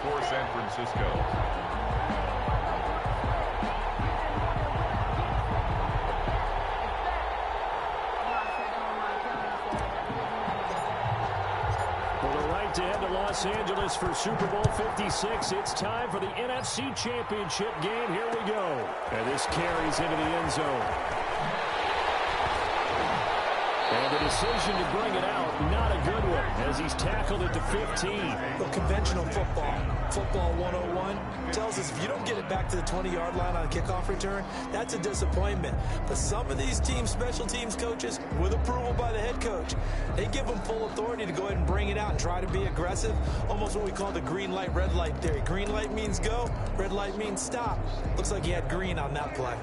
for San Francisco. To head to Los Angeles for Super Bowl 56. It's time for the NFC Championship game. Here we go. And this carries into the end zone. And the decision to bring it out, not a good one, as he's tackled at the 15. Well, conventional football 101, tells us if you don't get it back to the 20-yard line on a kickoff return, that's a disappointment. But some of these teams, special teams coaches, with approval by the head coach, they give them full authority to go ahead and bring it out and try to be aggressive, almost what we call the green light, red light theory. Green light means go, red light means stop. Looks like he had green on that play.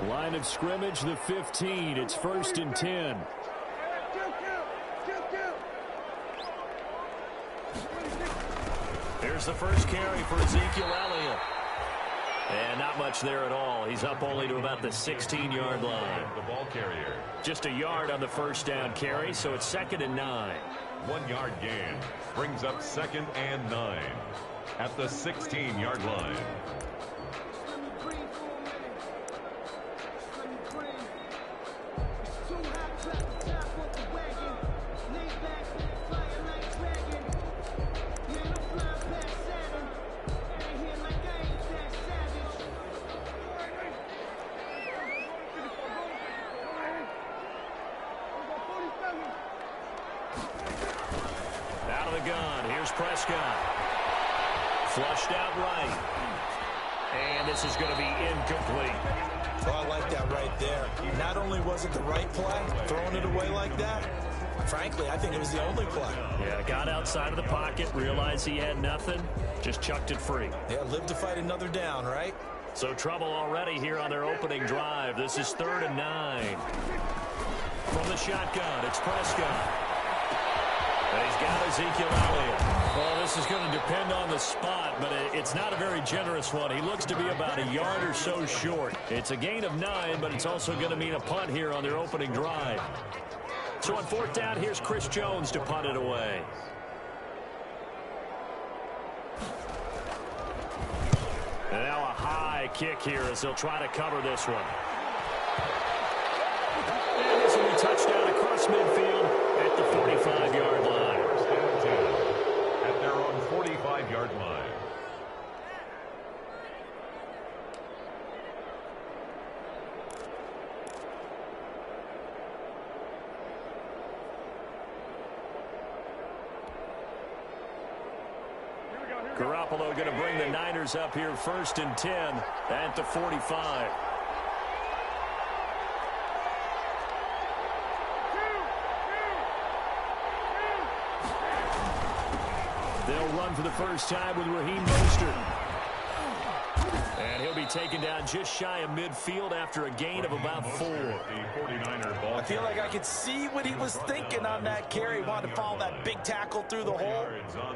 Line of scrimmage, the 15. It's 1st and 10. Here's the first carry for Ezekiel Elliott. And not much there at all. He's up only to about the 16-yard line. The ball carrier. Just a yard on the first down carry, so it's 2nd and 9. 1 yard gain brings up 2nd and 9 at the 16-yard line. Prescott. Flushed out right. And this is going to be incomplete. Oh, I like that right there. Not only was it the right play, throwing it away like that, frankly, I think it was the only play. Yeah, got outside of the pocket, realized he had nothing, just chucked it free. Yeah, live to fight another down, right? So trouble already here on their opening drive. This is 3rd and 9. From the shotgun, it's Prescott. And he's got Ezekiel Elliott. Well, this is going to depend on the spot, but it's not a very generous one. He looks to be about a yard or so short. It's a gain of 9, but it's also going to mean a punt here on their opening drive. So on 4th down, here's Chris Jones to punt it away. And now a high kick here as they'll try to cover this one. And this will be touchdown across midfield at the 45-yard line. At their own 45-yard line. Garoppolo going to bring the Niners up here 1st and 10 at the 45. They'll run for the first time with Raheem Mostert. And he'll be taken down just shy of midfield after a gain of about 4. I feel like I could see what he was thinking on that carry. Wanted to follow that big tackle through the hole.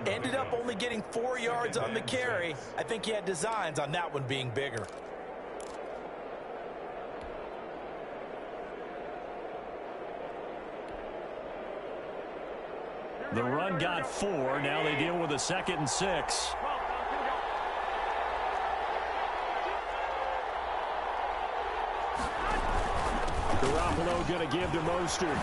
Ended up only getting 4 yards on the carry. I think he had designs on that one being bigger. The run got 4. Now they deal with a 2nd and 6. Garoppolo going to give to Mostert.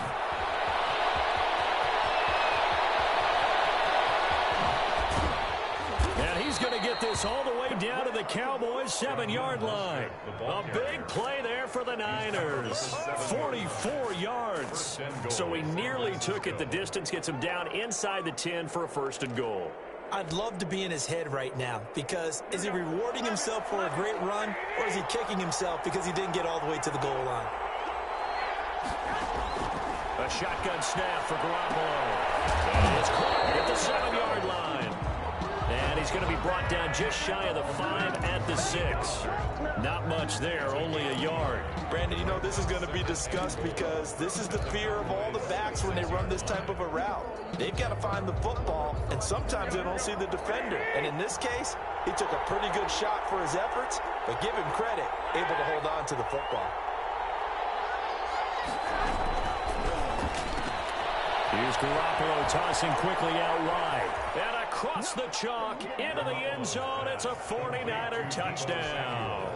And he's going to get this all the way down to the Cowboys' 7-yard line. A big play there for the Niners. 44 yards. So he nearly took it the distance, gets him down inside the 10 for a 1st and goal. I'd love to be in his head right now, because is he rewarding himself for a great run, or is he kicking himself because he didn't get all the way to the goal line? A shotgun snap for Garoppolo. And it's caught at the 7-yard line. And he's going to be brought down just shy of the 5 at the 6. Not much there, only a yard. Brandon, you know this is going to be discussed because this is the fear of all the backs when they run this type of a route. They've got to find the football, and sometimes they don't see the defender. And in this case, he took a pretty good shot for his efforts, but give him credit, able to hold on to the football. Here's Garoppolo tossing quickly out wide. And a across the chalk into the end zone. It's a 49er touchdown.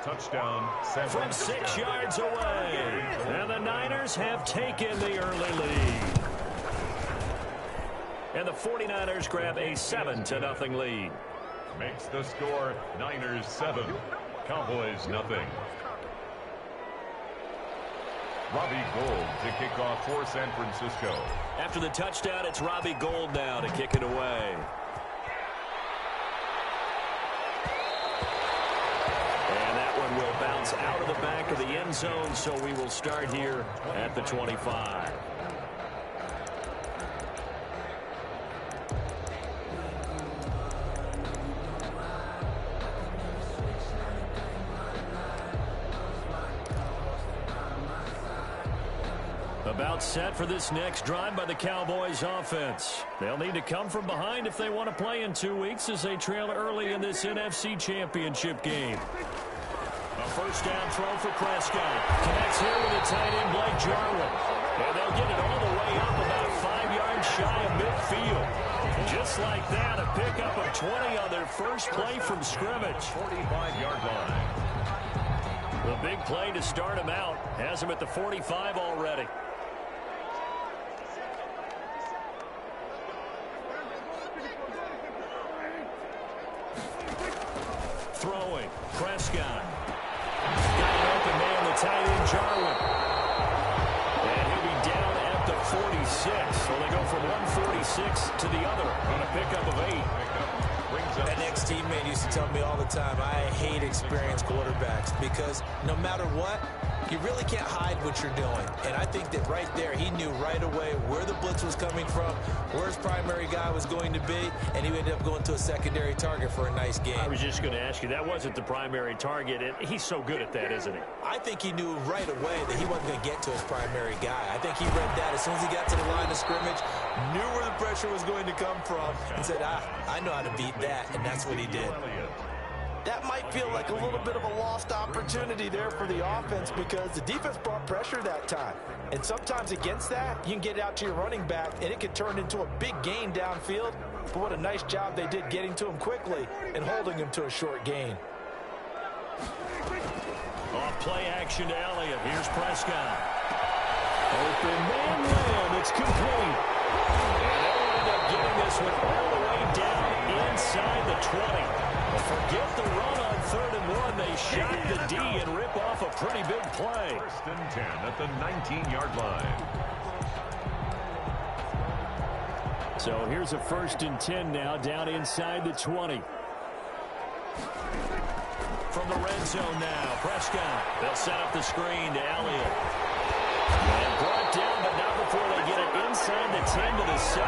Touchdown, 7. From 6 yards away. And the Niners have taken the early lead. And the 49ers grab a 7-0 lead. Makes the score Niners 7, Cowboys nothing. Robbie Gould to kick off for San Francisco. After the touchdown, it's Robbie Gould now to kick it away. And that one will bounce out of the back of the end zone, so we will start here at the 25. About set for this next drive by the Cowboys offense. They'll need to come from behind if they want to play in 2 weeks as they trail early in this NFC Championship game. A first down throw for Prescott. Connects here with a tight end, Blake Jarwin. And they'll get it all the way up about 5 yards shy of midfield. Just like that, a pickup of 20 on their first play from scrimmage. 45-yard line. The big play to start him out has him at the 45 already. Throwing, Prescott. Got an open man, the tight end, Jarwin. And he'll be down at the 46. So they go from 146 to the other on a pickup of 8. An ex-teammate used to tell me all the time, I hate experienced quarterbacks because no matter what, you really can't hide what you're doing. And I think that right there, he knew right away where the blitz was coming from, where his primary guy was going to be, and he ended up going to a secondary target for a nice game. I was just going to ask you, that wasn't the primary target, and he's so good at that, isn't he? I think he knew right away that he wasn't going to get to his primary guy. I think he read that as soon as he got to the line of scrimmage, knew where the pressure was going to come from, and said, I know how to beat that, and that's what he did. That might feel like a little bit of a lost opportunity there for the offense because the defense brought pressure that time. And sometimes against that, you can get out to your running back, and it could turn into a big gain downfield. But what a nice job they did getting to him quickly and holding him to a short gain. Off play action to Elliott. Here's Prescott. Open man ran. It's complete. And they'll end up getting this one all the way down inside the 20. Forget the run on 3rd and 1. They shot the D and rip off a pretty big play. 1st and 10 at the 19-yard line. So here's a 1st and 10 now down inside the 20. From the red zone now, Prescott. They'll set up the screen to Elliott. And brought down, but not before they get it inside the 10 to the 7.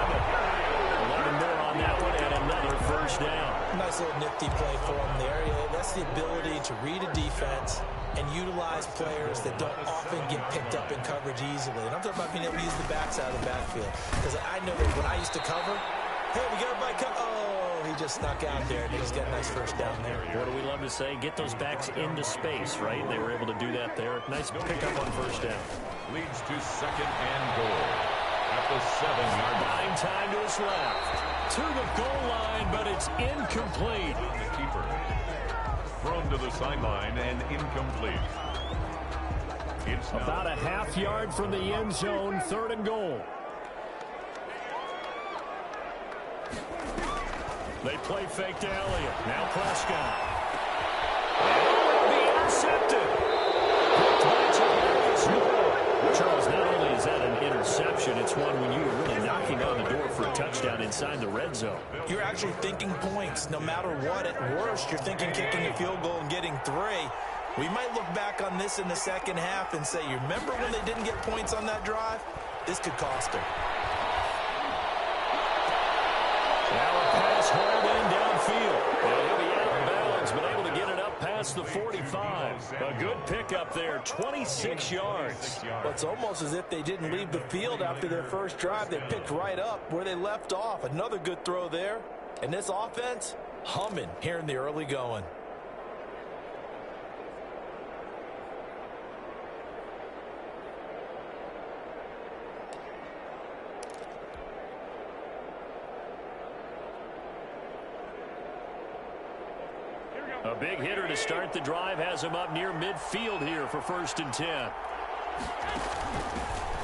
11 more on that one and another first down. Nice little nifty play for him there. That's the ability to read a defense and utilize players that don't often get picked up in coverage easily. And I'm talking about being able to use the backs out of the backfield. Because I know that when I used to cover, hey, we got everybody cover. Oh, he just snuck out there, and he's got a nice first down there. What do we love to say? Get those backs into space, right? They were able to do that there. Nice pickup on first down. Leads to 2nd and goal at the 7-yard line. Buying time to his left. To the goal line, but it's incomplete. The keeper. Thrown to the sideline and incomplete. It's about a half yard from the end zone, 3rd and goal. They play fake to Elliott. Now Prescott. And be intercepted. Charles, not only is that an interception, it's one when you were really knocking on the door for a touchdown inside the red zone. You're actually thinking points. No matter what, at worst, you're thinking kicking a field goal and getting 3. We might look back on this in the second half and say, you remember when they didn't get points on that drive? This could cost them. Now a pass hauled in downfield. And he'll be out of balance, but able to get it up past the 45. A good pickup there, 26 yards. Well, it's almost as if they didn't leave the field after their first drive. They picked right up where they left off. Another good throw there. And this offense, humming here in the early going. A big hitter to start the drive has him up near midfield here for 1st and 10.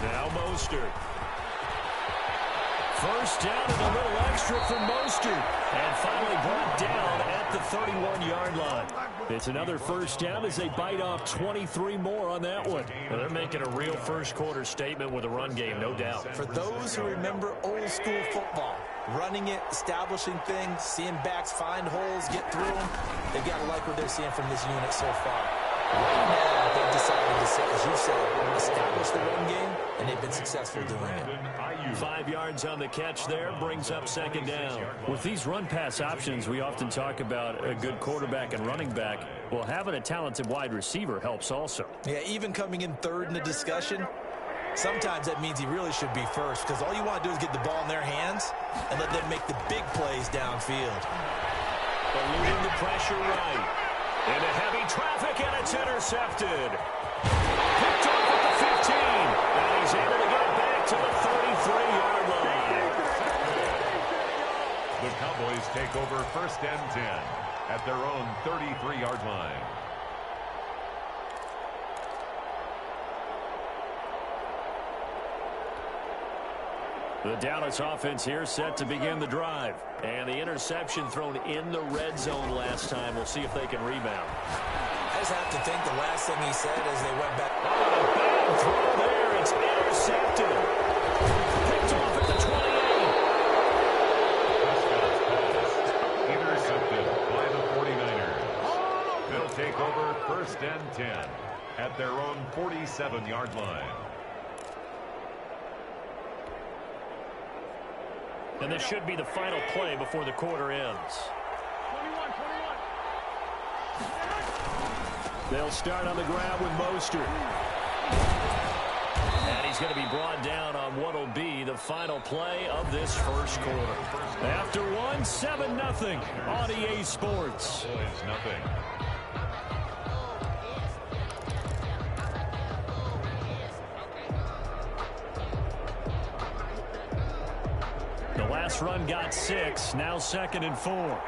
Now Mostert. First down and a little extra for Mostert. And finally brought down at the 31-yard line. It's another first down as they bite off 23 more on that one. Well, they're making a real first-quarter statement with a run game, no doubt. For those who remember old-school football, running it, establishing things, seeing backs find holes, get through them, they've got to like what they're seeing from this unit so far. Right now, they've decided to, as you said, establish the run game, and they've been successful doing it. 5 yards on the catch there brings up 2nd down. With these run-pass options, we often talk about a good quarterback and running back. Well, having a talented wide receiver helps also. Yeah, even coming in 3rd in the discussion, sometimes that means he really should be first, because all you want to do is get the ball in their hands and let them make the big plays downfield. Eluding the pressure right. Into heavy traffic, and it's intercepted. Picked off at the 15. And he's able to get it back to the 33-yard line. The Cowboys take over 1st and 10 at their own 33-yard line. The Dallas offense here set to begin the drive. And the interception thrown in the red zone last time. We'll see if they can rebound. I just have to think the last thing he said as they went back. Oh, a bad throw there. It's intercepted. Picked off at the 28. Intercepted by the 49ers. They'll take over 1st and 10 at their own 47-yard line. And this should be the final play before the quarter ends. They'll start on the ground with Mostert. And he's going to be brought down on what will be the final play of this first quarter. After one, 7-0 on EA Sports. It's nothing. The last run got 6, now 2nd and 4.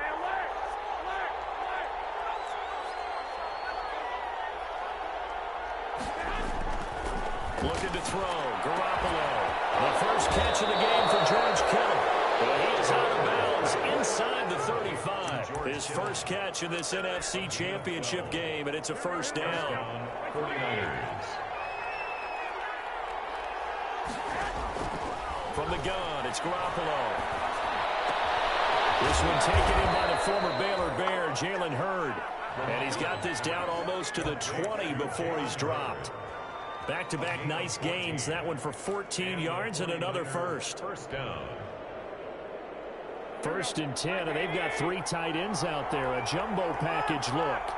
Looking to throw, Garoppolo. The first catch of the game for George Kittle. But he is out of bounds inside the 35. His first catch in this NFC Championship game, and it's a first down. 49ers. From the gun, it's Garoppolo. This one taken in by the former Baylor Bear, Jalen Hurd. And he's got this down almost to the 20 before he's dropped. Back-to-back nice gains. That one for 14 yards and another first. First down. 1st and 10, and they've got 3 tight ends out there. A jumbo package look.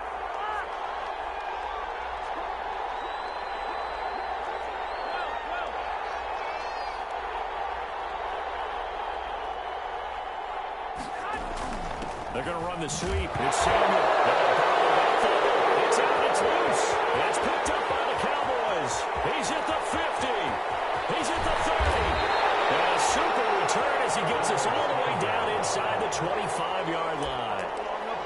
They're going to run the sweep. It's Samuel. It's out. It's loose. It's picked up by the Cowboys. He's at the 50. He's at the 30. And a super return as he gets us all the way down inside the 25-yard line.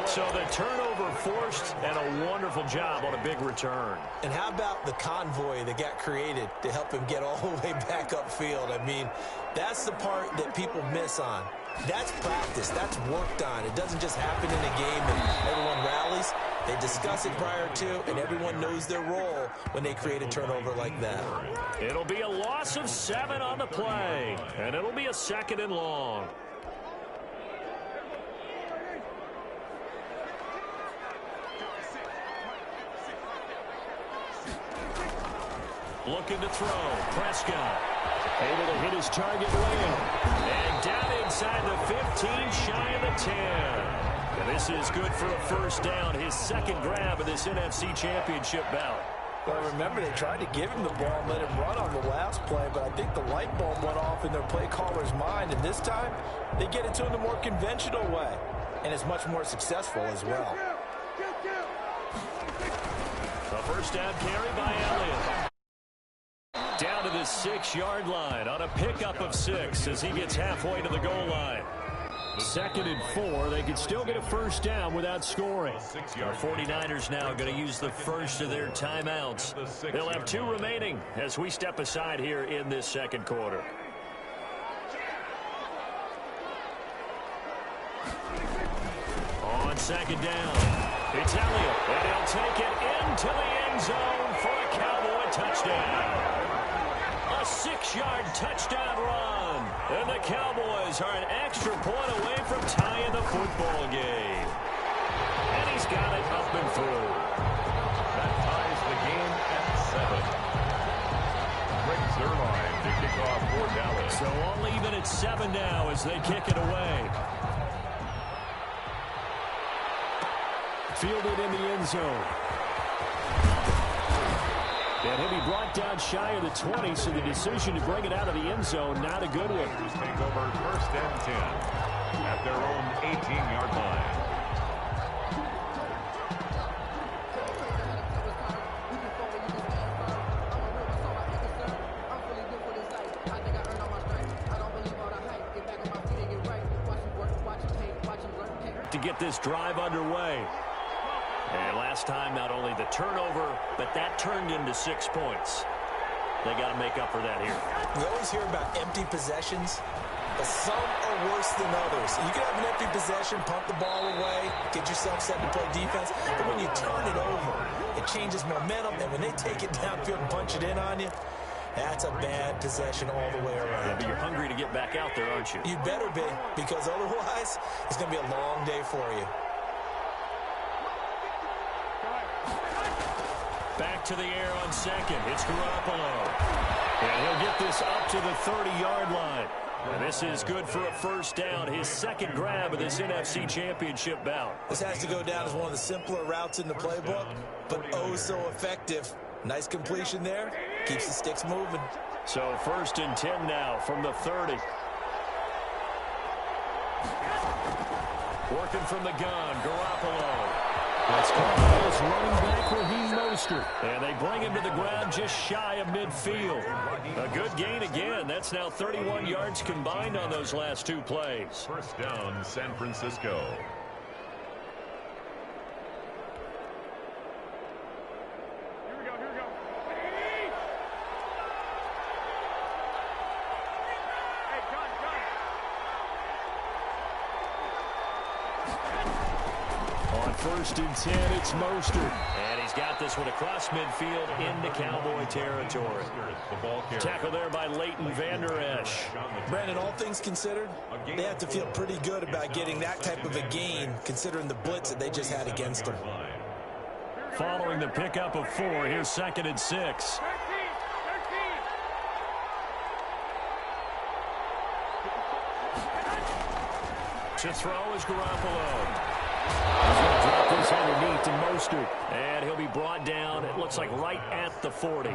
So the turnover forced, and a wonderful job on a big return. And how about the convoy that got created to help him get all the way back upfield? I mean, that's the part that people miss on. That's practice. That's worked on. It doesn't just happen in a game and everyone rallies. They discuss it prior to, and everyone knows their role when they create a turnover like that. It'll be a loss of 7 on the play, and it'll be a 2nd and long. Looking to throw. Prescott able to hit his target lane. And down inside the 15, shy of the 10. And this is good for a first down. His 2nd grab of this NFC Championship bout. Well, remember, they tried to give him the ball and let him run on the last play, but I think the light bulb went off in their play caller's mind. And this time, they get it to him the more conventional way. And it's much more successful as well. A first down carry by Elliott. Down to the 6-yard line on a pickup of 6 as he gets halfway to the goal line. 2nd and 4. They could still get a first down without scoring. The 49ers now going to use the first of their timeouts. They'll have 2 remaining as we step aside here in this second quarter. On 2nd down, it's Elliott, and he'll take it into the end zone for a Cowboy touchdown. A 6-yard touchdown run, and the Cowboys are an extra point away from tying the football game. And he's got it up and through. That ties the game at 7. Greg Zerline to kick off for Dallas. So only even at 7 now as they kick it away. Fielded in the end zone. And he'll be brought down shy of the 20, so the decision to bring it out of the end zone, not a good one. Take over 1st and 10 at their own 18-yard line. To get this drive underway. And last time, not only the turnover, but that turned into 6 points. They got to make up for that here. We always hear about empty possessions, but some are worse than others. You can have an empty possession, punt the ball away, get yourself set to play defense, but when you turn it over, it changes momentum, and when they take it downfield and punch it in on you, that's a bad possession all the way around. Yeah, but you're hungry to get back out there, aren't you? You better be, because otherwise, it's going to be a long day for you. Back to the air on 2nd. It's Garoppolo. And he'll get this up to the 30-yard line. And this is good for a first down. His 2nd grab of this NFC Championship bout. This has to go down as one of the simpler routes in the playbook, but oh so effective. Nice completion there. Keeps the sticks moving. So 1st and 10 now from the 30. Working from the gun, Garoppolo. That's caught by his running back, Raheem Mostert. And they bring him to the ground just shy of midfield. A good gain again. That's now 31 yards combined on those last 2 plays. First down, San Francisco. On 1st and 10, it's Mostert. And he's got this one across midfield into Cowboy territory. Tackle there by Leighton Vander Esch. Brandon, all things considered, they have to feel pretty good about getting that type of a gain, considering the blitz that they just had against them. Following the pickup of 4, here's 2nd and 6. To throw is Garoppolo. He's going to drop this underneath to Mostert. And he'll be brought down, it looks like, right at the 40.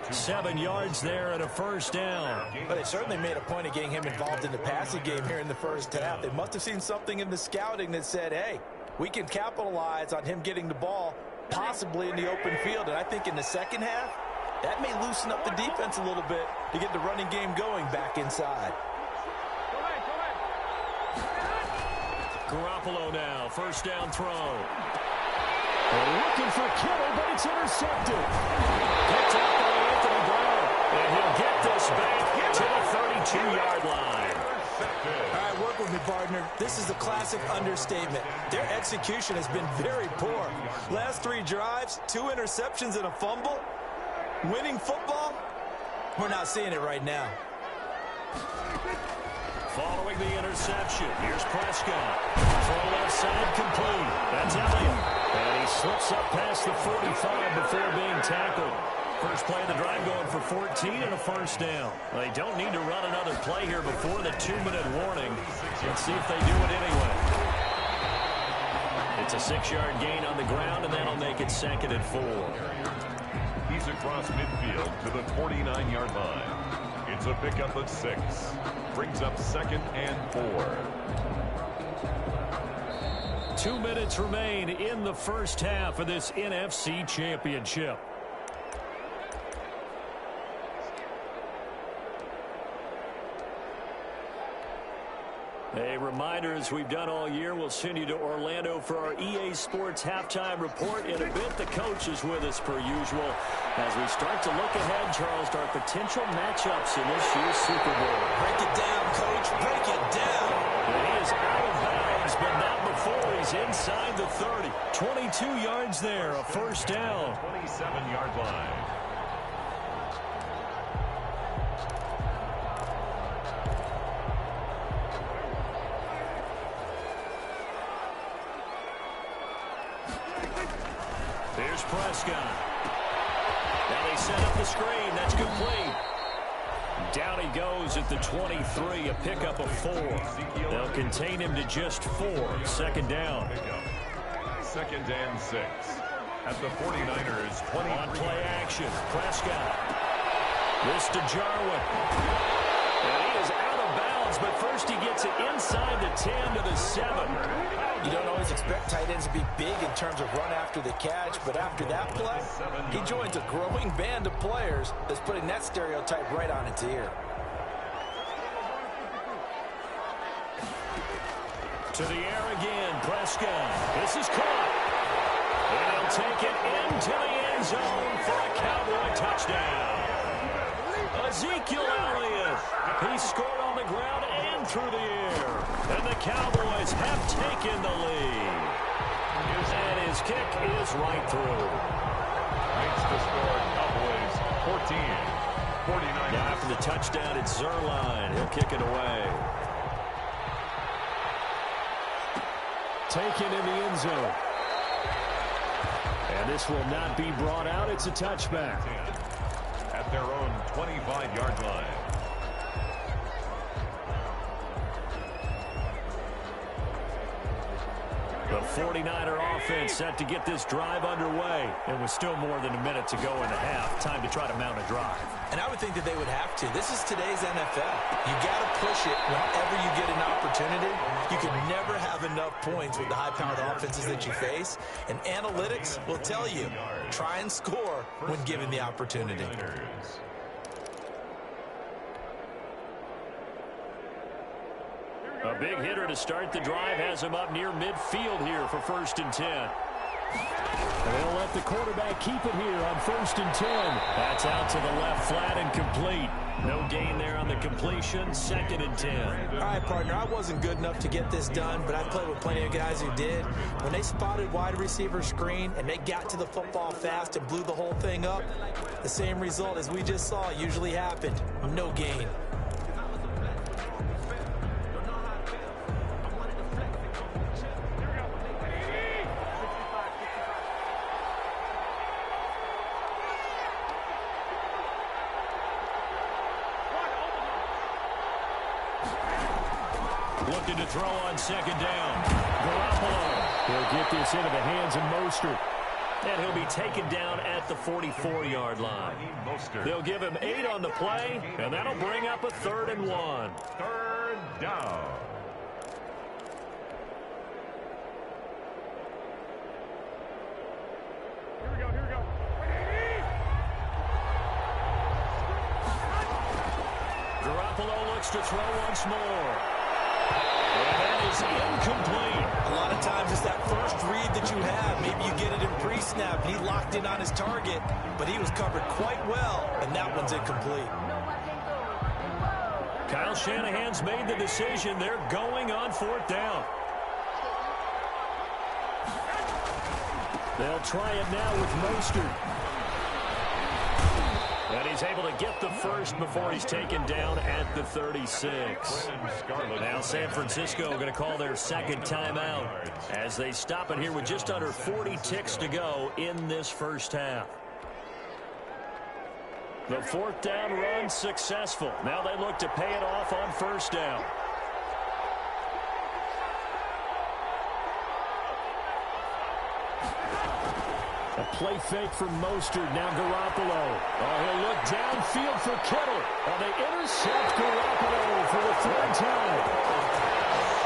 7 yards there and a first down. But they certainly made a point of getting him involved in the passing game here in the first half. They must have seen something in the scouting that said, hey, we can capitalize on him getting the ball possibly in the open field. And I think in the second half, that may loosen up the defense a little bit to get the running game going back inside. Garoppolo now, first down throw. They're looking for Kittle, but it's intercepted. Picked up by Anthony Brown. And he'll get this back to the 32-yard line. All right, work with me, partner. This is a classic understatement. Their execution has been very poor. Last 3 drives, 2 interceptions and a fumble. Winning football? We're not seeing it right now. Following the interception, here's Prescott. Throw left side complete. That's Elliott. And he slips up past the 45 before being tackled. First play of the drive going for 14 and a first down. Well, they don't need to run another play here before the 2-minute warning. Let's see if they do it anyway. It's a 6-yard gain on the ground, and that'll make it 2nd and 4. He's across midfield to the 49-yard line. It's a pickup of 6. Brings up 2nd and 4. 2 minutes remain in the first half of this NFC Championship. A reminder as as we've done all year. We'll send you to Orlando for our EA Sports halftime report. In a bit, the coach is with us per usual. As we start to look ahead, Charles, to our potential matchups in this year's Super Bowl. Break it down, Coach. Break it down. And he is out of bounds, but not before he's inside the 30. 22 yards there, a first down. 27-yard line. Here's Prescott. Now they set up the screen. That's complete. Down he goes at the 23, a pickup of 4. They'll contain him to just 4. Second down. Second and 6. At the 49ers, 20. On play action, Prescott. This to Jarwin. And he is out of bounds, but first he gets it inside the 10 to the 7. You don't always expect tight ends to be big in terms of run after the catch, but after that play, he joins a growing band of players that's putting that stereotype right on its ear. To the air again, Prescott. This is caught. And he'll take it into the end zone for a Cowboy touchdown. Ezekiel Elliott. He scored on the ground and through the air. And the Cowboys have taken the lead. And his kick is right through. Makes the score Cowboys 14. 49. Now after the touchdown, it's Zerline. He'll kick it away. Taken in the end zone. And this will not be brought out. It's a touchback. At their own 25-yard line. The 49er offense set to get this drive underway. And with still more than a minute to go in the half, time to try to mount a drive. And I would think that they would have to. This is today's NFL. You got to push it whenever you get an opportunity. You can never have enough points with the high-powered offenses that you face. And analytics will tell you, try and score when given the opportunity. A big hitter to start the drive has him up near midfield here for 1st and 10. They'll let the quarterback keep it here on 1st and 10. That's out to the left, flat and complete. No gain there on the completion. 2nd and 10. All right, partner, I wasn't good enough to get this done, but I've played with plenty of guys who did. When they spotted wide receiver screen and they got to the football fast and blew the whole thing up, the same result as we just saw usually happened. No gain. Looking to throw on 2nd down. Garoppolo. He'll get this into the hands of Mostert. And he'll be taken down at the 44-yard line. They'll give him 8 on the play, and that'll bring up a 3rd and 1. 3rd down. Garoppolo looks to throw once more. And that is incomplete. A lot of times it's that first read that you have. Maybe you get it in pre-snap. He locked in on his target, but he was covered quite well, and that one's incomplete. Kyle Shanahan's made the decision. They're going on 4th down. They'll try it now with Mostert. And he's able to get the first before he's taken down at the 36. Now San Francisco going to call their 2nd timeout as they stop it here with just under 40 ticks to go in this first half. The 4th down run successful. Now they look to pay it off on 1st down. A play fake from Mostert. Now Garoppolo. Oh, he'll look downfield for Kittle. Oh, they intercept Garoppolo for the 3rd time.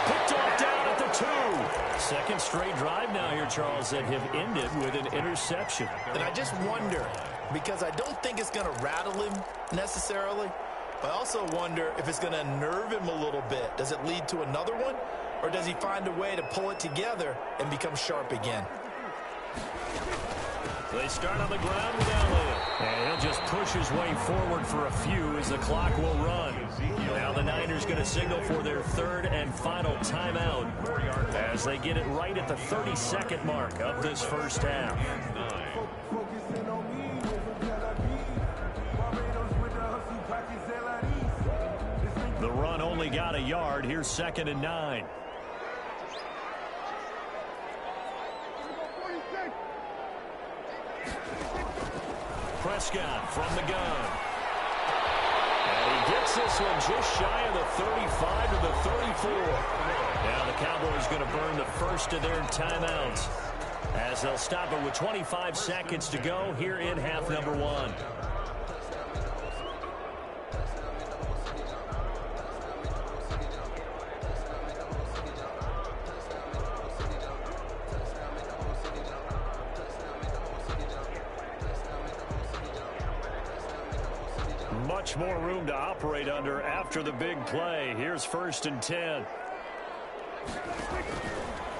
Picked off down at the 2. Second straight drive now here, Charles, that have ended with an interception. And I just wonder, because I don't think it's going to rattle him necessarily, but I also wonder if it's going to unnerve him a little bit. Does it lead to another one? or does he find a way to pull it together and become sharp again? They start on the ground with Elliott. And he'll just push his way forward for a few as the clock will run. Now the Niners going to signal for their third and final timeout as they get it right at the 32nd mark of this first half. The run only got a yard. Here's 2nd and 9. Prescott from the gun. And he gets this one just shy of the 35 to the 34. Now the Cowboys going to burn the first of their timeouts as they'll stop it with 25 seconds to go here in half number 1. Much more room to operate under after the big play. Here's 1st and 10.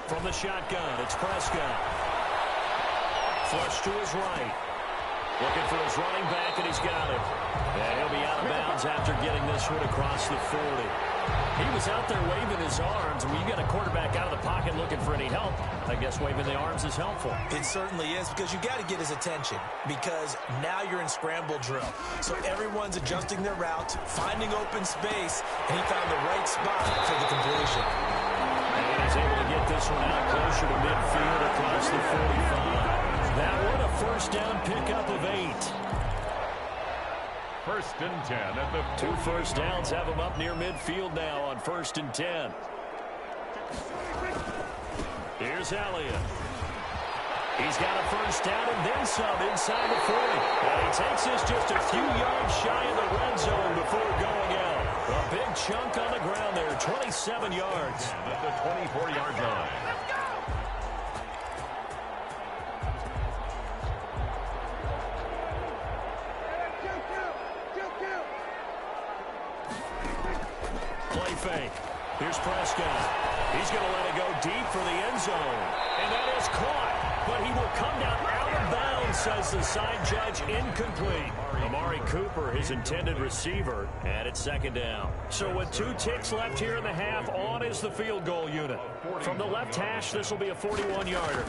From the shotgun, it's Prescott. Flush to his right. Looking for his running back, and he's got it. And he'll be out of bounds after getting this one across the 40. He was out there waving his arms. When you get a quarterback out of the pocket looking for any help, I guess waving the arms is helpful. It certainly is, because you got to get his attention, because now you're in scramble drill. So everyone's adjusting their route, finding open space, and he found the right spot for the completion. And he's able to get this one out closer to midfield across the 45. That one a first down pickup of 8. 1st and 10 at the 2 first downs have him up near midfield now on 1st and 10. Here's Elliott. He's got a first down and then some inside the 40. And he takes this just a few yards shy of the red zone before going out. A big chunk on the ground there, 27 yards. At the 24-yard line. Play fake. Here's Prescott. He's going to let it go deep for the end zone. And that is caught. But he will come down out of bounds, says the side judge. Incomplete. Amari Cooper, his intended receiver, and it's 2nd down. So with 2 ticks left here in the half, on is the field goal unit. From the left hash, this will be a 41-yarder.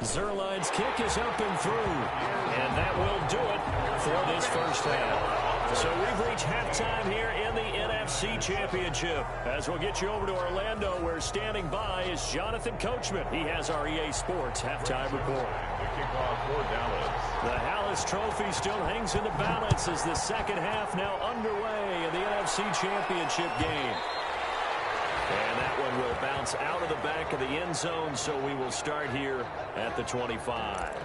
Zerline's kick is up and through. And that will do it for this first half. So we've reached halftime here in the NFC Championship. As we'll get you over to Orlando, where standing by is Jonathan Coachman. He has our EA Sports halftime report. The kickoff for Dallas. The Hallis Trophy still hangs in the balance as the second half now underway in the NFC Championship game. And that one will bounce out of the back of the end zone, so we will start here at the 25.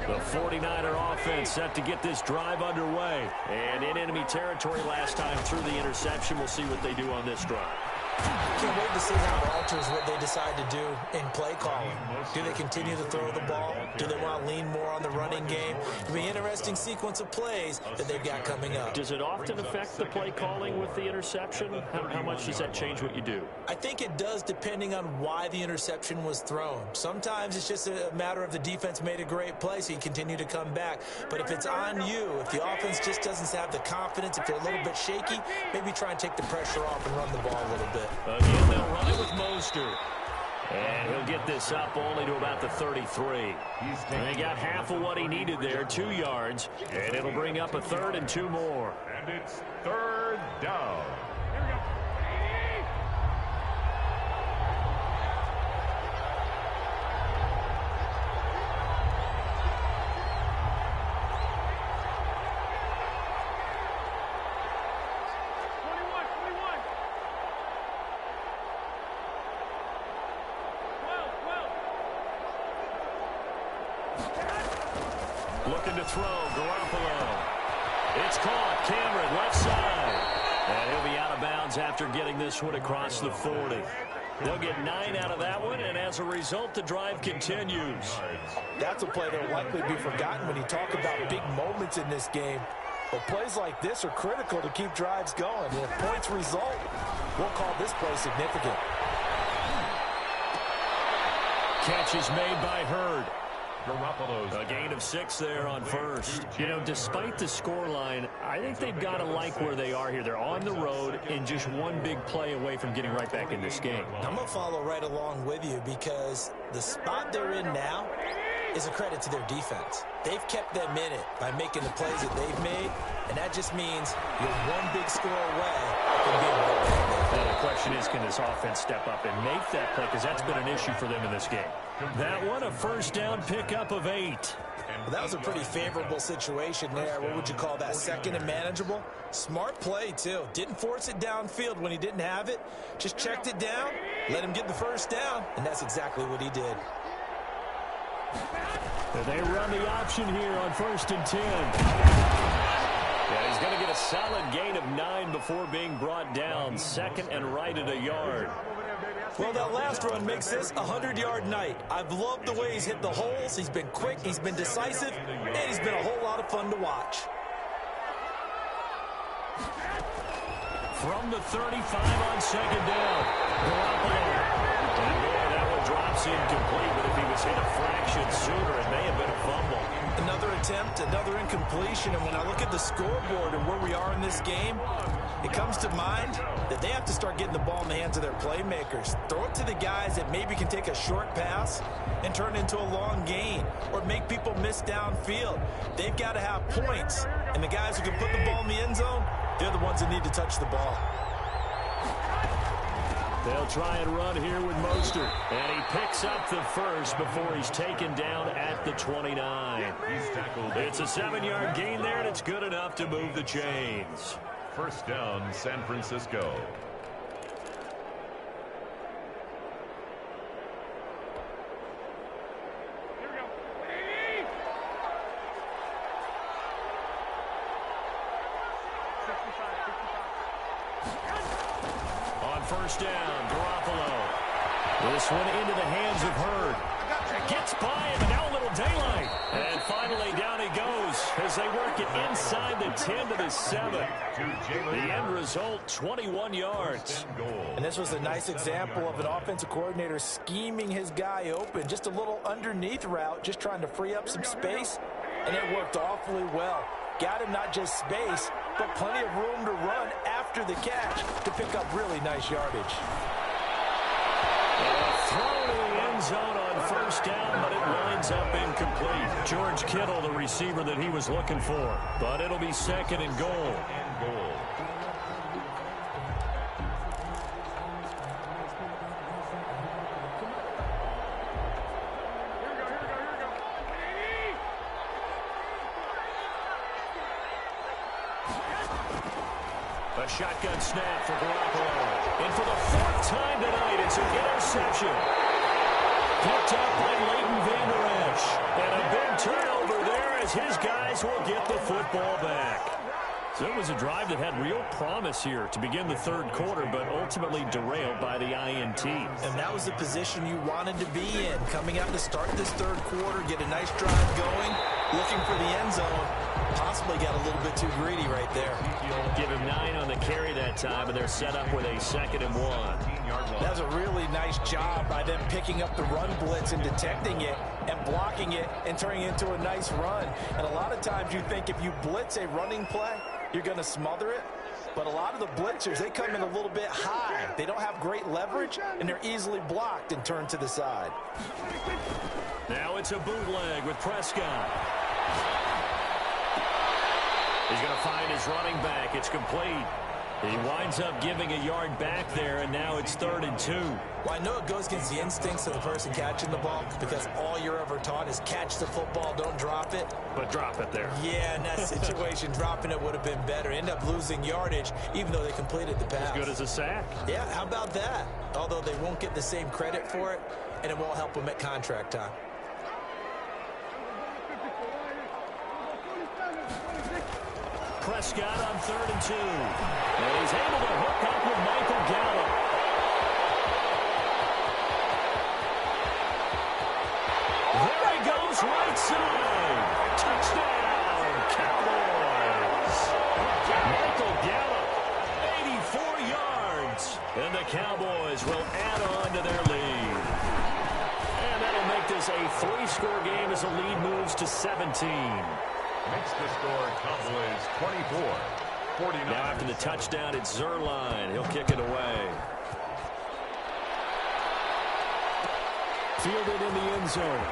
The 49er offense set to get this drive underway. And in enemy territory last time through the interception. We'll see what they do on this drive. Can't wait to see how it alters what they decide to do in play calling. Do they continue to throw the ball? Do they want to lean more on the running game? It'll be an interesting sequence of plays that they've got coming up. Does it often affect the play calling with the interception? How much does that change what you do? I think it does, depending on why the interception was thrown. Sometimes it's just a matter of the defense made a great play, so you continue to come back. But if it's on you, if the offense just doesn't have the confidence, if they're a little bit shaky, maybe try and take the pressure off and run the ball a little bit. Again, they'll run it with Mostert. And he'll get this up only to about the 33. And they got half of what he needed there, 2 yards. And it'll bring up a 3rd and 2 more. And it's 3rd down. Looking to throw, Garoppolo. It's caught, Cameron, left side. And he'll be out of bounds after getting this one across the 40. They'll get 9 out of that one, and as a result, the drive continues. That's a play that will likely be forgotten when you talk about big moments in this game. But plays like this are critical to keep drives going. And if points result, we'll call this play significant. Catch is made by Hurd. A gain of 6 there on first. You know, despite the scoreline, I think they've got to like where they are here. They're on the road and just one big play away from getting right back in this game. I'm going to follow right along with you because the spot they're in now is a credit to their defense. They've kept them in it by making the plays that they've made, and that just means you're one big score away from being right back there. Now the question is, can this offense step up and make that play? Because that's been an issue for them in this game. That one, a first down pickup of 8. Well, that was a pretty favorable situation there. What would you call that? Second and manageable? Smart play, too. Didn't force it downfield when he didn't have it. Just checked it down, let him get the first down, and that's exactly what he did. They run the option here on 1st and 10. Yeah, he's going to get a solid gain of 9 before being brought down. Second and right at a yard. Well, that last run makes this a 100-yard night. I've loved the way he's hit the holes. He's been quick, he's been decisive, and he's been a whole lot of fun to watch. From the 35 on second down. Garoppolo. That one drops incomplete, but if he was hit a fraction sooner, it may have been a fumble. Another attempt, another incompletion, and when I look at the scoreboard and where we are in this game, it comes to mind that they have to start getting the ball in the hands of their playmakers. Throw it to the guys that maybe can take a short pass and turn it into a long gain or make people miss downfield. They've got to have points, and the guys who can put the ball in the end zone, they're the ones that need to touch the ball. They'll try and run here with Mostert. And he picks up the first before he's taken down at the 29. It's a 7-yard gain there, and it's good enough to move the chains. First down, San Francisco. First down, Garoppolo. This one into the hands of Hurd. Gets by him, and now a little daylight. And finally down he goes as they work it inside the 10 to the 7. The end result, 21 yards. And this was a nice example of an offensive coordinator scheming his guy open. Just a little underneath route, just trying to free up some space, and it worked awfully well. Got him not just space, but plenty of room to run after the catch to pick up really nice yardage. Throw to the end zone on first down, but it winds up incomplete. George Kittle, the receiver that he was looking for. But it'll be second and goal. A shotgun snap for Garoppolo. And for the 4th time tonight, it's an interception. Picked up by Leighton Vander Esch. And a big turnover there as his guys will get the football back. So it was a drive that had real promise here to begin the 3rd quarter, but ultimately derailed by the INT. And that was the position you wanted to be in. Coming out to start this 3rd quarter, get a nice drive going, looking for the end zone. Possibly got a little bit too greedy right there. Give him 9 on the carry that time, and they're set up with a 2nd and 1. That was a really nice job by them picking up the run blitz and detecting it and blocking it and turning it into a nice run. And a lot of times you think if you blitz a running play, you're going to smother it. But a lot of the blitzers, they come in a little bit high. They don't have great leverage, and they're easily blocked and turned to the side. Now it's a bootleg with Prescott. He's going to find his running back. It's complete. He winds up giving a yard back there, and now it's 3rd and 2. Well, I know it goes against the instincts of the person catching the ball because all you're ever taught is catch the football, don't drop it. But drop it there. Yeah, in that situation, dropping it would have been better. End up losing yardage, even though they completed the pass. As good as a sack. Yeah, how about that? Although they won't get the same credit for it, and it won't help them at contract time. Prescott on 3rd and 2. And he's able to hook up with Michael Gallup. There he goes, right side. Touchdown, Cowboys. Michael Gallup, 84 yards. And the Cowboys will add on to their lead. And that'll make this a 3-score game as the lead moves to 17. Makes the score Cowboys 24-49. Now after the touchdown, it's Zerline. He'll kick it away. Fielded in the end zone.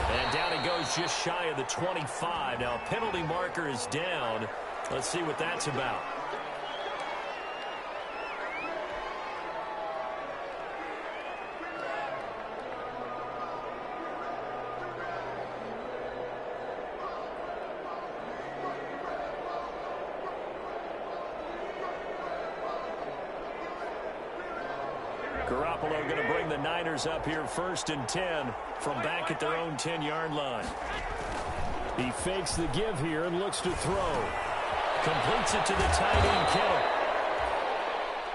And down he goes just shy of the 25. Now a penalty marker is down. Let's see what that's about. Garoppolo going to bring the Niners up here 1st and 10 from back at their own 10-yard line. He fakes the give here and looks to throw. Completes it to the tight end, Kittle.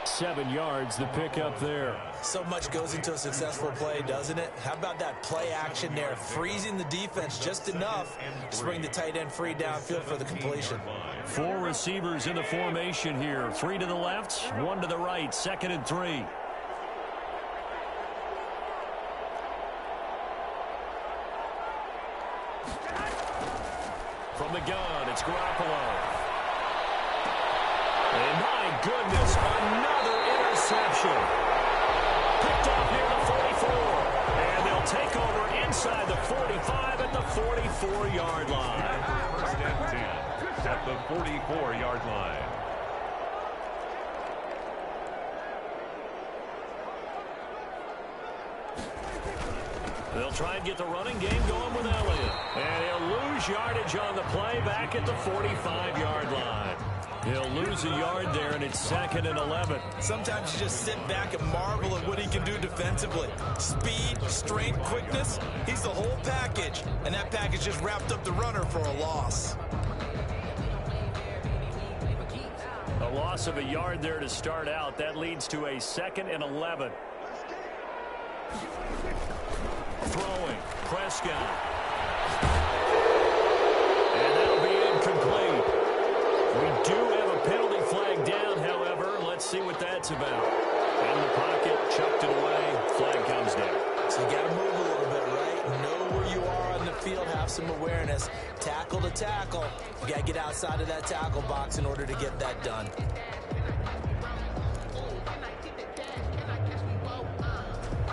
7 yards, the pickup there. So much goes into a successful play, doesn't it? How about that play action there? Freezing the defense just enough to bring the tight end free downfield for the completion. 4 receivers in the formation here. 3 to the left, 1 to the right. 2nd and 3. From the gun, it's Garoppolo. And my goodness, another interception. Picked off near the 44. And they'll take over inside the 45 at the 44-yard line. 1st and 10 at the 44-yard line. They'll try and get the running game going with Elliott. And he'll lose yardage on the play back at the 45-yard line. He'll lose a yard there, and it's 2nd and 11. Sometimes you just sit back and marvel at what he can do defensively. Speed, strength, quickness, he's the whole package. And that package just wrapped up the runner for a loss. A loss of a yard there to start out. That leads to a 2nd and 11. Throwing, Prescott. And that'll be incomplete. We do have a penalty flag down, however. Let's see what that's about. In the pocket, chucked it away, flag comes down. So you got to move a little bit, right? Know where you are on the field, have some awareness. Tackle to tackle. You got to get outside of that tackle box in order to get that done.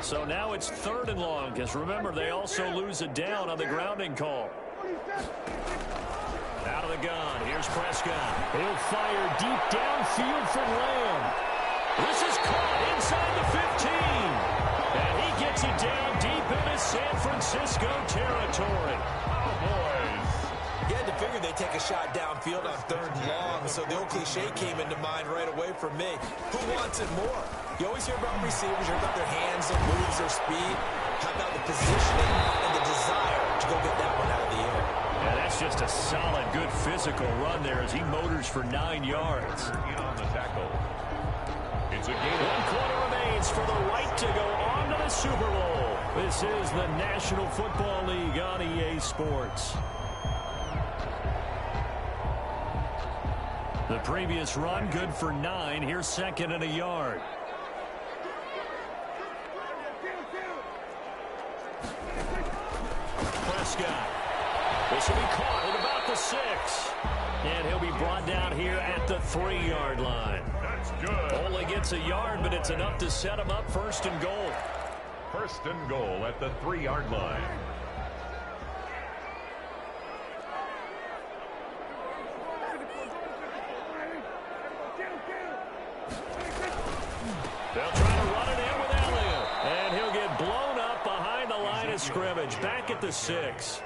So now it's 3rd and long, because remember, they also lose a down on the grounding call. Out of the gun, here's Prescott. He'll fire deep downfield for Lamb. This is caught inside the 15. And he gets it down deep into San Francisco territory. Cowboys. You had to figure they'd take a shot downfield on 3rd and long, so the old cliche came into mind right away for me. Who wants it more? You always hear about receivers, you hear about their hands, their moves, their speed. How about the positioning and the desire to go get that one out of the air? Yeah, that's just a solid, good physical run there as he motors for 9 yards. In on the tackle. It's a gain. 1 quarter remains for the right to go on to the Super Bowl. This is the National Football League on EA Sports. The previous run, good for 9. Here's 2nd and a yard. Prescott. This will be caught at about the 6. And he'll be brought down here at the 3-yard line. That's good. Only gets a yard, but it's enough to set him up 1st and goal. 1st and goal at the 3-yard line. They'll try to run it in with Elliott. And he'll get blown up behind the line of scrimmage. Back at the 6.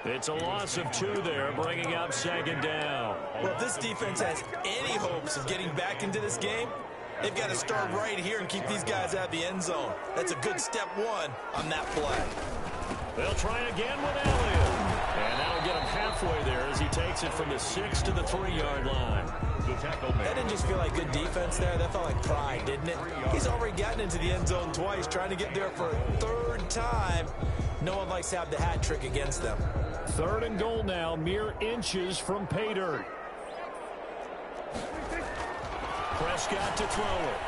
It's a loss of 2 there, bringing up 2nd down. Well, if this defense has any hopes of getting back into this game, they've got to start right here and keep these guys out of the end zone. That's a good step 1 on that play. They'll try again with Elliott. And that'll get him halfway there as he takes it from the 6 to the 3-yard line. That didn't just feel like good defense there. That felt like pride, didn't it? He's already gotten into the end zone twice, trying to get there for a third time. No one likes to have the hat trick against them. 3rd and goal now, mere inches from pay dirt. Prescott to throw it.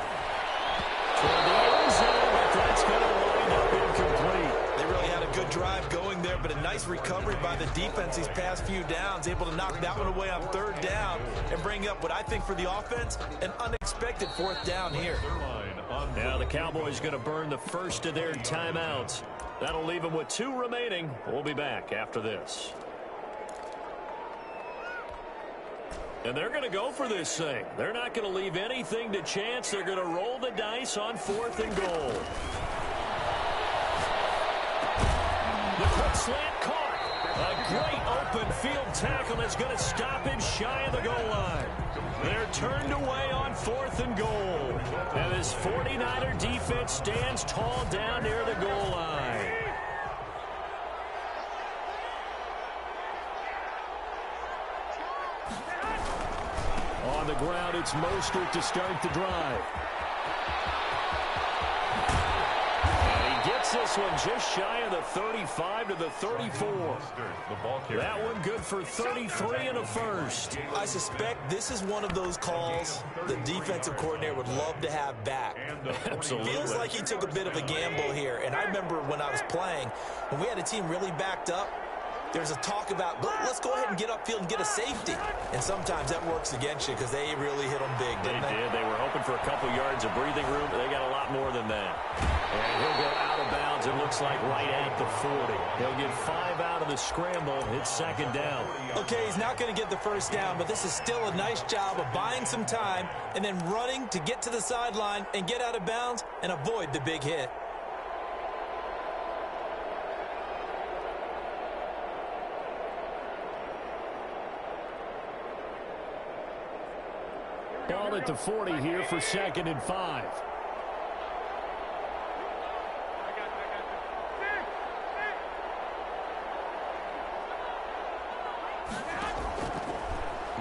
Toward the end zone, but that's going to wind up incomplete. They really had a good drive going there, but a nice recovery by the defense these past few downs, able to knock that one away on 3rd down and bring up what I think for the offense, an unexpected 4th down here. Now the Cowboys going to burn the first of their timeouts. That'll leave them with 2 remaining. We'll be back after this. And they're going to go for this thing. They're not going to leave anything to chance. They're going to roll the dice on 4th and goal. The quick slant caught. A great open field tackle that's going to stop him shy of the goal line. They're turned away on 4th and goal. And this 49er defense stands tall down near the goal line. On the ground, it's Mostert to start the drive. And he gets this one just shy of the 35 to the 34. That one good for 33 and a first. I suspect this is one of those calls the defensive coordinator would love to have back. Absolutely. Feels like he took a bit of a gamble here. And I remember when I was playing, when we had a team really backed up, there's a talk about, let's go ahead and get upfield and get a safety. And sometimes that works against you because they really hit them big, didn't they? They did. They were hoping for a couple yards of breathing room, but they got a lot more than that. And he'll go out of bounds, it looks like right at the 40. He'll get 5 out of the scramble. It's 2nd down. Okay, he's not going to get the first down, but this is still a nice job of buying some time and then running to get to the sideline and get out of bounds and avoid the big hit. Ball at the 40 here for 2nd and 5.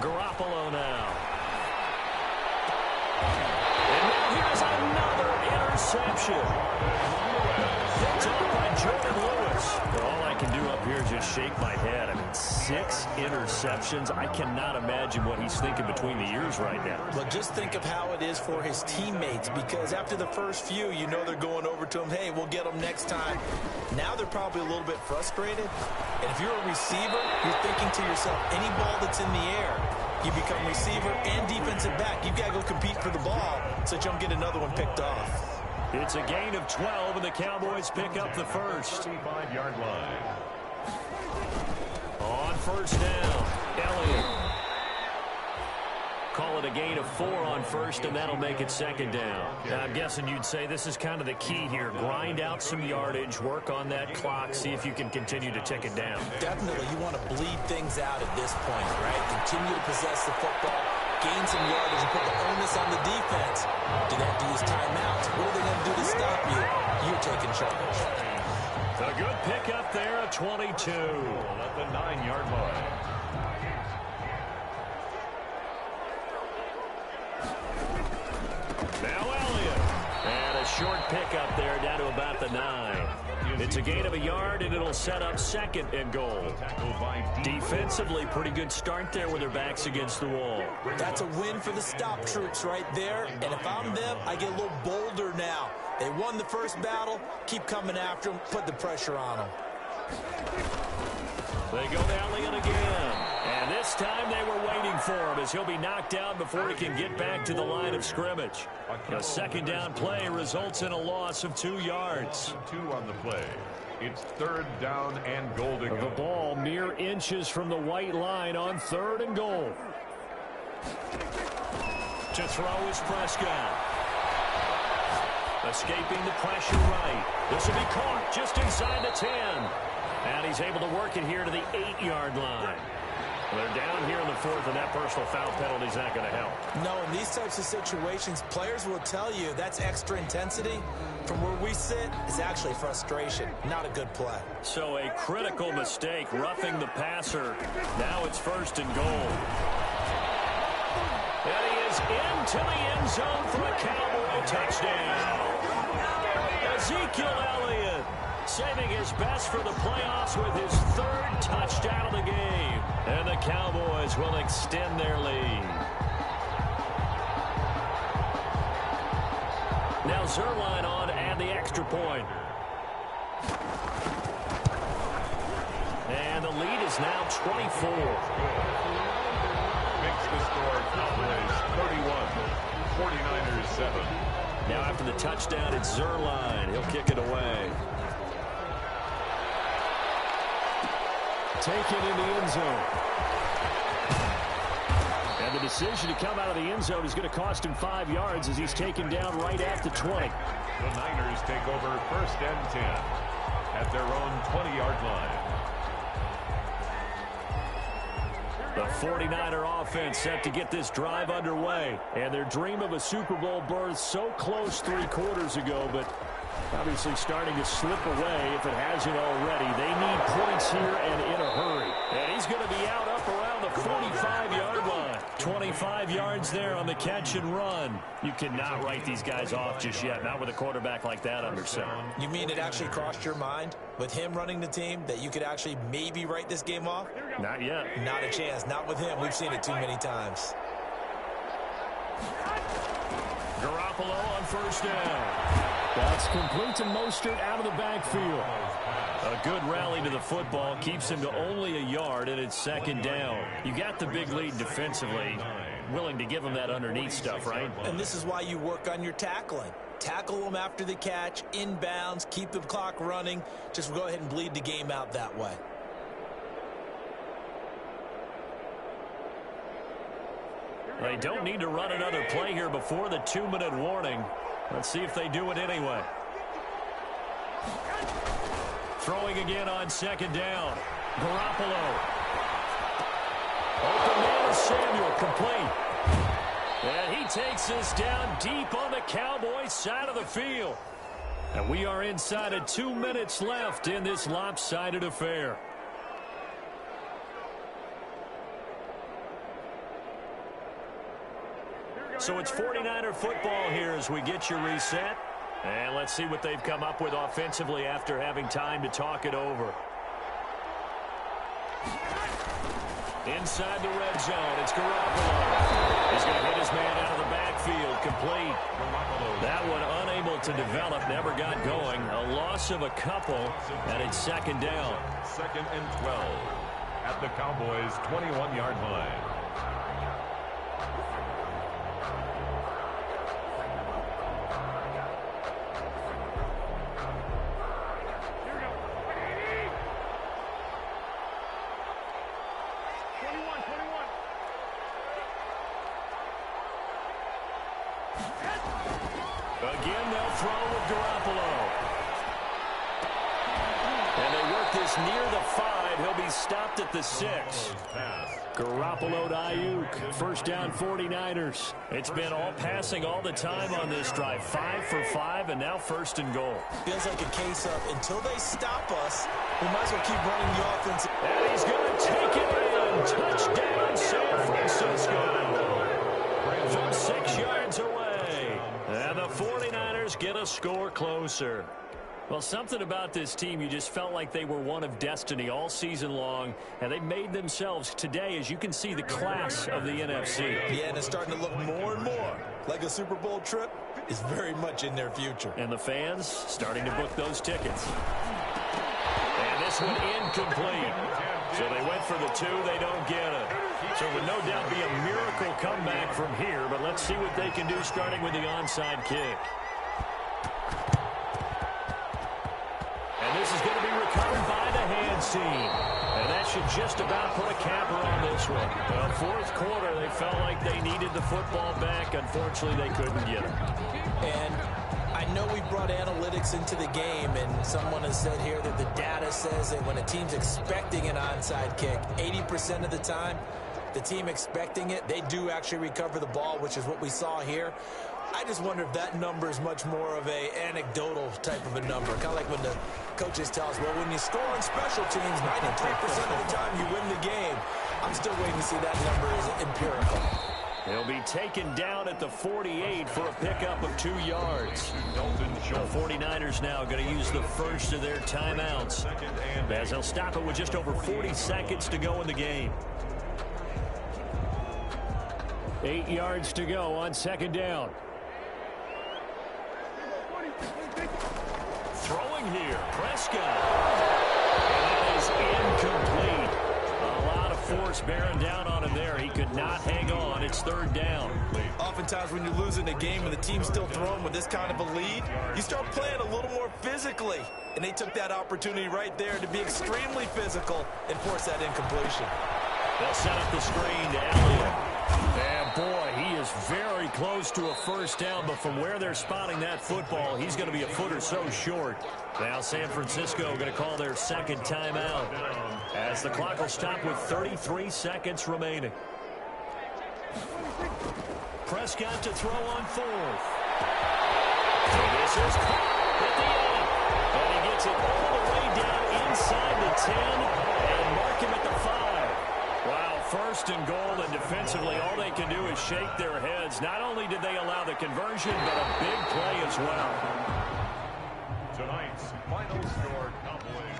Garoppolo now. And now here's another interception. Picked up by Jordan Lewis. But all I can do up here is just shake my head. I mean, 6 interceptions. I cannot imagine what he's thinking between the ears right now. But just think of how it is for his teammates, because after the first few, you know they're going over to him, hey, we'll get them next time. Now they're probably a little bit frustrated. And if you're a receiver, you're thinking to yourself, any ball that's in the air, you become receiver and defensive back. You've got to go compete for the ball so that you don't get another one picked off. It's a gain of 12, and the Cowboys pick up the first. 5-yard line. On 1st down, Elliott. Call it a gain of 4 on 1st, and that'll make it 2nd down. Now, I'm guessing you'd say this is kind of the key here. Grind out some yardage, work on that clock, see if you can continue to tick it down. Definitely, you want to bleed things out at this point, right? Continue to possess the football, gain some yardage, and put the onus on the defense. Do they have to use timeouts? What are they going to do to stop you? You're taking charge. A good pickup there at 22. At the 9-yard line. Now Elliott. And a short pickup there down to about the 9. It's a gain of a yard, and it'll set up 2nd and goal. Defensively, pretty good start there with their backs against the wall. That's a win for the stop troops right there. And if I'm them, I get a little bolder now. They won the first battle. Keep coming after them. Put the pressure on them. They go to Elliott again. And this time they were waiting for him as he'll be knocked out before he can get back to the line of scrimmage. A 2nd down play results in a loss of 2 yards. 2 on the play. It's 3rd down and goal to go. The ball mere inches from the white line on 3rd and goal. To throw is Prescott. Escaping the pressure right. This will be caught just inside the 10. And he's able to work it here to the 8-yard line. They're down here in the fourth, and that personal foul penalty is not going to help. No, in these types of situations, players will tell you that's extra intensity. From where we sit, it's actually frustration, not a good play. So a critical mistake, roughing the passer. Now it's first and goal. And he is into the end zone for a Cowboy touchdown. Ezekiel Elliott saving his best for the playoffs with his third touchdown of the game. And the Cowboys will extend their lead. Now Zerline on to add the extra point. And the lead is now 24. Makes the score Cowboys 31, 49ers 7. Now after the touchdown, it's Zerline. He'll kick it away. Taken in the end zone. And the decision to come out of the end zone is going to cost him 5 yards as he's taken down right at the 20. The Niners take over first and 10 at their own 20-yard line. The 49er offense set to get this drive underway. And their dream of a Super Bowl berth so close 3 quarters ago, but obviously starting to slip away if it hasn't already. They need points here and in a hurry. And he's going to be out up around the 45-yard line. 25 yards there on the catch and run. You cannot write these guys off just yet, not with a quarterback like that under center. You mean it actually crossed your mind with him running the team that you could actually maybe write this game off? Not yet. Not a chance. Not with him. We've seen it too many times. Garoppolo on first down. That's complete to Mostert out of the backfield. A good rally to the football keeps him to only a yard, and it's second down. You got the big lead defensively. Willing to give him that underneath stuff, right? And this is why you work on your tackling. Tackle them after the catch, inbounds, keep the clock running. Just go ahead and bleed the game out that way. They don't need to run another play here before the 2-minute warning. Let's see if they do it anyway. Throwing again on second down. Garoppolo. Open man is Samuel, complete. And he takes this down deep on the Cowboys side of the field. And we are inside of 2 minutes left in this lopsided affair. So it's 49er football here as we get you reset. And let's see what they've come up with offensively after having time to talk it over. Inside the red zone, it's Garoppolo. He's going to hit his man out of the backfield, complete. That one unable to develop, never got going. A loss of a couple, and it's second down. Second and 12 at the Cowboys' 21-yard line. Again, they'll throw with Garoppolo. And they work this near the 5. He'll be stopped at the 6. Garoppolo to Ayuk. First down 49ers. It's been all passing all the time on this drive. 5 for 5, and now first and goal. Feels like a case of until they stop us, we might as well keep running the offense. And he's going to take it in. Touchdown, San Francisco. From 6 yards away. And the 49ers get a score closer. Well, something about this team, you just felt like they were one of destiny all season long, and they made themselves today, as you can see, the class of the NFC. Yeah, and it's starting to look more and more like a Super Bowl trip is very much in their future. And the fans starting to book those tickets. And this one incomplete. So they went for the 2, they don't get it. So it would no doubt be a miracle comeback from here, but let's see what they can do starting with the onside kick. And this is going to be recovered by the hands team. And that should just about put a capper on this one. Well, fourth quarter, they felt like they needed the football back. Unfortunately, they couldn't get it. And I know we've brought analytics into the game, and someone has said here that the data says that when a team's expecting an onside kick, 80% of the time, the team expecting it, they do actually recover the ball, which is what we saw here. I just wonder if that number is much more of a anecdotal type of a number. Kind of like when the coaches tell us, well, when you score on special teams, 93% of the time you win the game. I'm still waiting to see that number is empirical. He'll be taken down at the 48 for a pickup of 2 yards. The 49ers now going to use the first of their timeouts, as they'll stop it with just over 40 seconds to go in the game. 8 yards to go on second down. Throwing here, Prescott. And that is incomplete. A lot of force bearing down on him there. He could not hang on. It's third down. Oftentimes when you're losing a game and the team's still throwing with this kind of a lead, you start playing a little more physically. And they took that opportunity right there to be extremely physical and force that incompletion. They'll set up the screen to Elliott. And boy, he is very close to a first down, but from where they're spotting that football, he's going to be a foot or so short. Now San Francisco going to call their second timeout as the clock will stop with 33 seconds remaining. Prescott to throw on fourth. This is caught at the end. And he gets it all the way down inside the 10 and mark him at the 5. Wow, first and goal, and defensively all they can do is shake their heads. Not only did they allow the conversion, but a big play as well. Tonight's final score, Cowboys